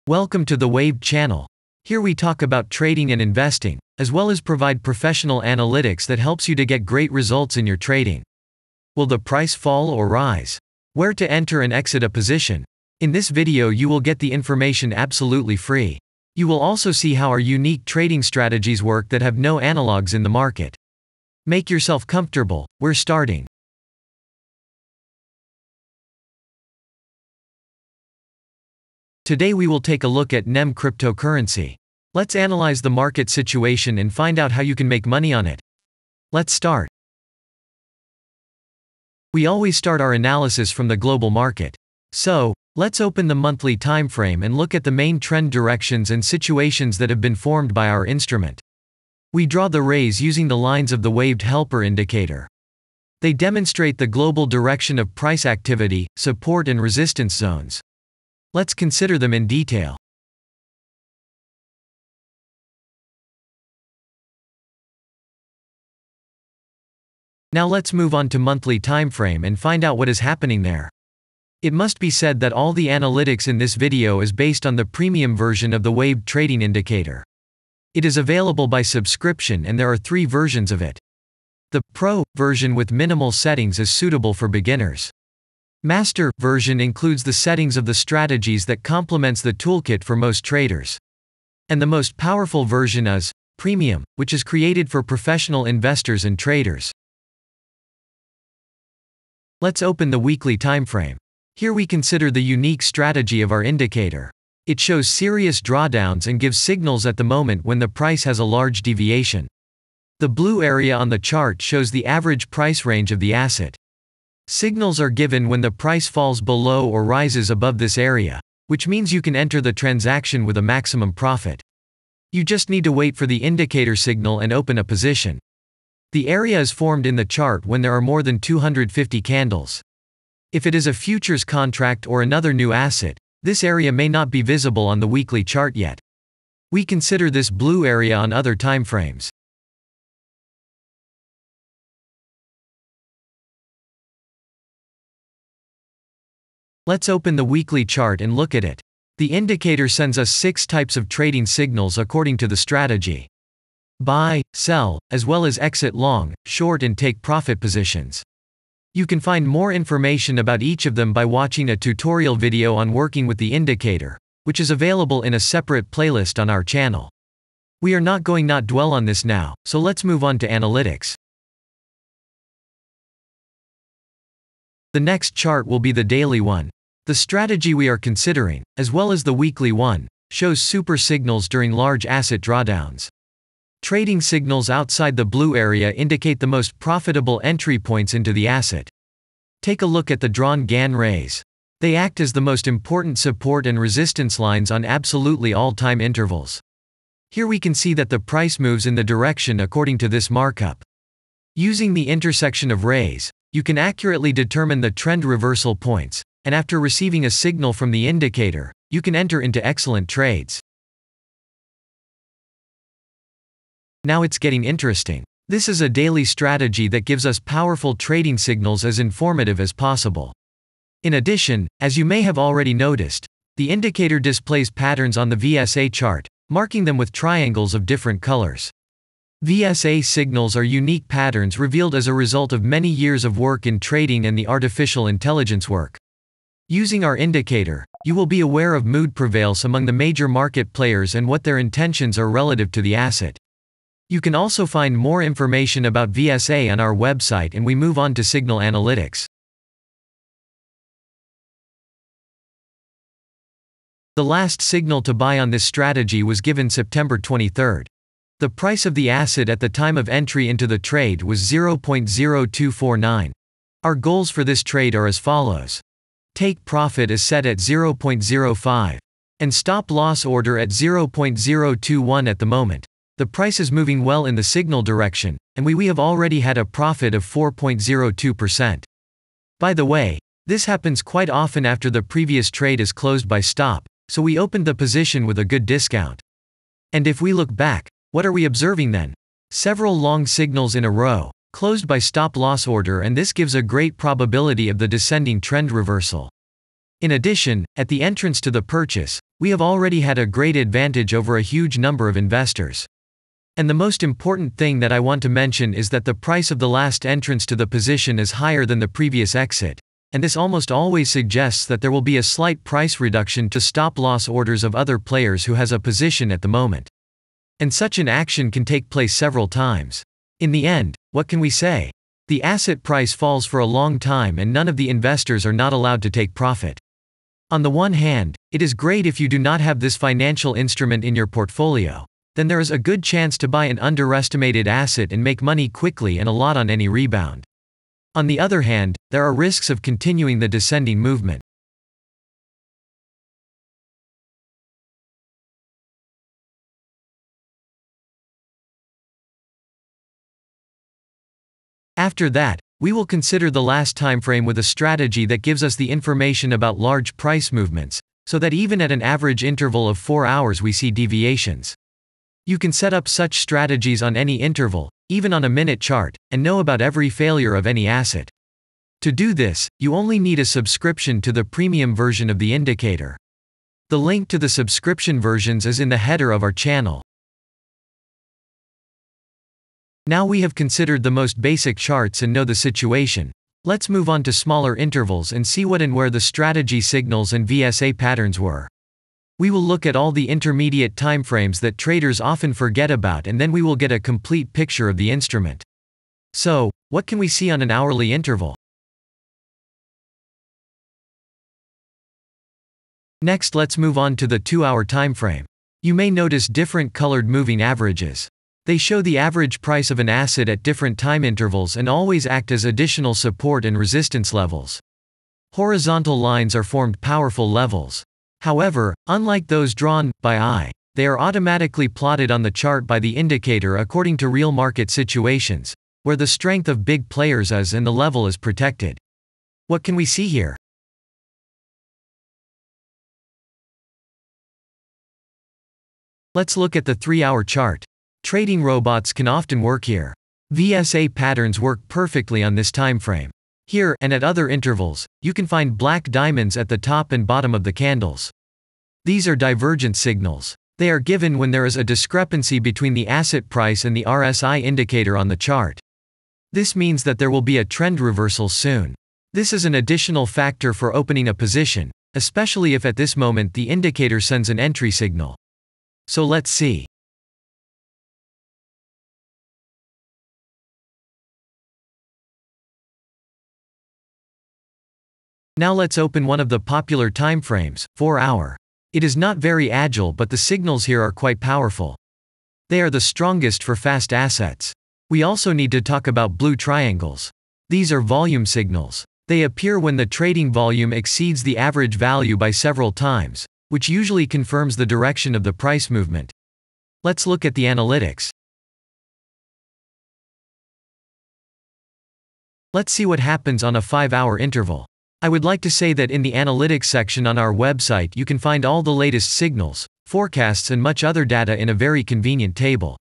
Welcome to the Waved channel. Here we talk about trading and investing, as well as provide professional analytics that helps you to get great results in your trading. Will the price fall or rise? Where to enter and exit a position? In this video you will get the information absolutely free. You will also see how our unique trading strategies work that have no analogs in the market. Make yourself comfortable, we're starting. Today we will take a look at NEM cryptocurrency. Let's analyze the market situation and find out how you can make money on it. Let's start. We always start our analysis from the global market. So, let's open the monthly time frame and look at the main trend directions and situations that have been formed by our instrument. We draw the rays using the lines of the waved helper indicator. They demonstrate the global direction of price activity, support and resistance zones. Let's consider them in detail. Now let's move on to monthly time frame and find out what is happening there. It must be said that all the analytics in this video is based on the premium version of the waved trading indicator. It is available by subscription and there are 3 versions of it. The Pro version with minimal settings is suitable for beginners. Master version includes the settings of the strategies that complements the toolkit for most traders. And the most powerful version is Premium, which is created for professional investors and traders. Let's open the weekly time frame. Here we consider the unique strategy of our indicator. It shows serious drawdowns and gives signals at the moment when the price has a large deviation. The blue area on the chart shows the average price range of the asset. Signals are given when the price falls below or rises above this area, which means you can enter the transaction with a maximum profit. You just need to wait for the indicator signal and open a position. The area is formed in the chart when there are more than 250 candles. If it is a futures contract or another new asset, this area may not be visible on the weekly chart yet. We consider this blue area on other time frames. Let's open the weekly chart and look at it. The indicator sends us 6 types of trading signals according to the strategy. Buy, sell, as well as exit long, short and take profit positions. You can find more information about each of them by watching a tutorial video on working with the indicator, which is available in a separate playlist on our channel. We are not going to dwell on this now, so let's move on to analytics. The next chart will be the daily one. The strategy we are considering, as well as the weekly one, shows super signals during large asset drawdowns. Trading signals outside the blue area indicate the most profitable entry points into the asset. Take a look at the drawn Gann rays. They act as the most important support and resistance lines on absolutely all time intervals. Here we can see that the price moves in the direction according to this markup. Using the intersection of rays, you can accurately determine the trend reversal points, and after receiving a signal from the indicator, you can enter into excellent trades. Now it's getting interesting. This is a daily strategy that gives us powerful trading signals as informative as possible. In addition, as you may have already noticed, the indicator displays patterns on the VSA chart, marking them with triangles of different colors. VSA signals are unique patterns revealed as a result of many years of work in trading and the artificial intelligence work. Using our indicator, you will be aware of mood prevails among the major market players and what their intentions are relative to the asset. You can also find more information about VSA on our website, and we move on to signal analytics. The last signal to buy on this strategy was given September 23. The price of the asset at the time of entry into the trade was 0.0249. Our goals for this trade are as follows. Take profit is set at 0.05. And stop loss order at 0.021 at the moment. The price is moving well in the signal direction, and we have already had a profit of 4.02%. By the way, this happens quite often after the previous trade is closed by stop, so we opened the position with a good discount. And if we look back, what are we observing then? Several long signals in a row, closed by stop loss order, and this gives a great probability of the descending trend reversal. In addition, at the entrance to the purchase, we have already had a great advantage over a huge number of investors. And the most important thing that I want to mention is that the price of the last entrance to the position is higher than the previous exit, and this almost always suggests that there will be a slight price reduction to stop-loss orders of other players who has a position at the moment. And such an action can take place several times. In the end, what can we say? The asset price falls for a long time and none of the investors are not allowed to take profit. On the one hand, it is great if you do not have this financial instrument in your portfolio. Then there is a good chance to buy an underestimated asset and make money quickly and a lot on any rebound. On the other hand, there are risks of continuing the descending movement. After that, we will consider the last time frame with a strategy that gives us the information about large price movements, so that even at an average interval of 4 hours we see deviations. You can set up such strategies on any interval, even on a minute chart, and know about every failure of any asset. To do this, you only need a subscription to the premium version of the indicator. The link to the subscription versions is in the header of our channel. Now we have considered the most basic charts and know the situation. Let's move on to smaller intervals and see what and where the strategy signals and VSA patterns were. We will look at all the intermediate timeframes that traders often forget about, and then we will get a complete picture of the instrument. So, what can we see on an hourly interval? Next, let's move on to the 2-hour timeframe. You may notice different colored moving averages. They show the average price of an asset at different time intervals and always act as additional support and resistance levels. Horizontal lines are formed powerful levels. However, unlike those drawn by eye, they are automatically plotted on the chart by the indicator according to real market situations, where the strength of big players is and the level is protected. What can we see here? Let's look at the 3-hour chart. Trading robots can often work here. VSA patterns work perfectly on this time frame. Here, and at other intervals, you can find black diamonds at the top and bottom of the candles. These are divergent signals. They are given when there is a discrepancy between the asset price and the RSI indicator on the chart. This means that there will be a trend reversal soon. This is an additional factor for opening a position, especially if at this moment the indicator sends an entry signal. So let's see. Now let's open one of the popular timeframes, 4-hour. It is not very agile, but the signals here are quite powerful. They are the strongest for fast assets. We also need to talk about blue triangles. These are volume signals. They appear when the trading volume exceeds the average value by several times, which usually confirms the direction of the price movement. Let's look at the analytics. Let's see what happens on a 5-hour interval. I would like to say that in the analytics section on our website you can find all the latest signals, forecasts and much other data in a very convenient table.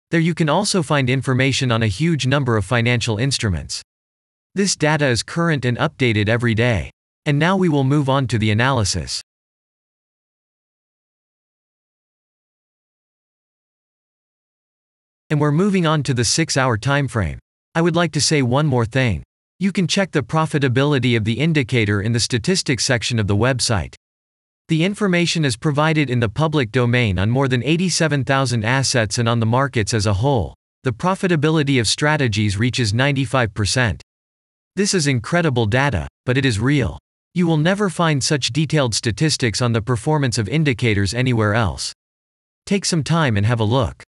There you can also find information on a huge number of financial instruments. This data is current and updated every day. And now we will move on to the analysis. And we're moving on to the 6-hour timeframe. I would like to say one more thing. You can check the profitability of the indicator in the statistics section of the website. The information is provided in the public domain on more than 87,000 assets and on the markets as a whole. The profitability of strategies reaches 95%. This is incredible data, but it is real. You will never find such detailed statistics on the performance of indicators anywhere else. Take some time and have a look.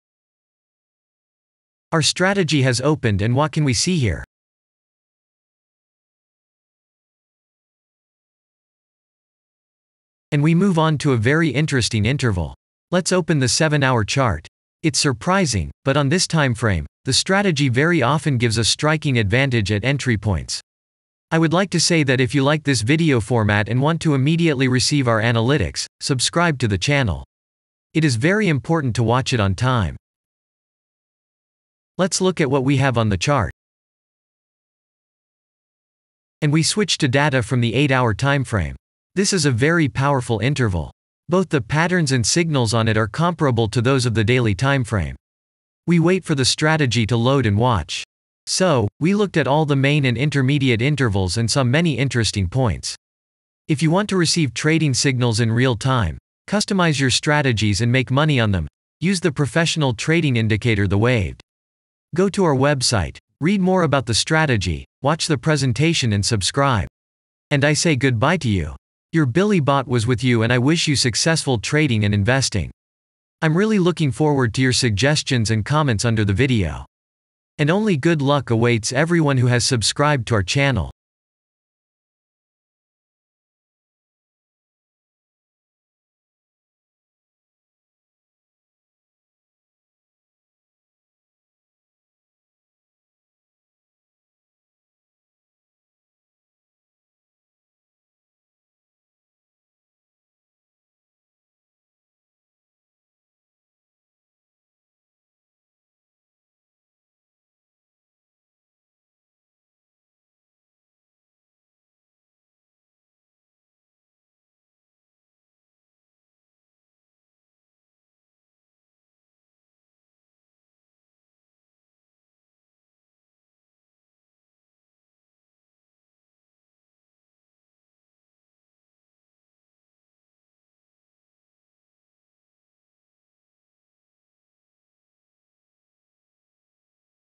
Our strategy has opened, and what can we see here? And we move on to a very interesting interval. Let's open the 7-hour chart. It's surprising, but on this time frame, the strategy very often gives a striking advantage at entry points. I would like to say that if you like this video format and want to immediately receive our analytics, subscribe to the channel. It is very important to watch it on time. Let's look at what we have on the chart. And we switch to data from the 8-hour time frame. This is a very powerful interval. Both the patterns and signals on it are comparable to those of the daily timeframe. We wait for the strategy to load and watch. So, we looked at all the main and intermediate intervals and saw many interesting points. If you want to receive trading signals in real time, customize your strategies and make money on them, use the professional trading indicator the Waved. Go to our website, read more about the strategy, watch the presentation and subscribe. And I say goodbye to you. Your Billy Bot was with you and I wish you successful trading and investing. I'm really looking forward to your suggestions and comments under the video. And only good luck awaits everyone who has subscribed to our channel.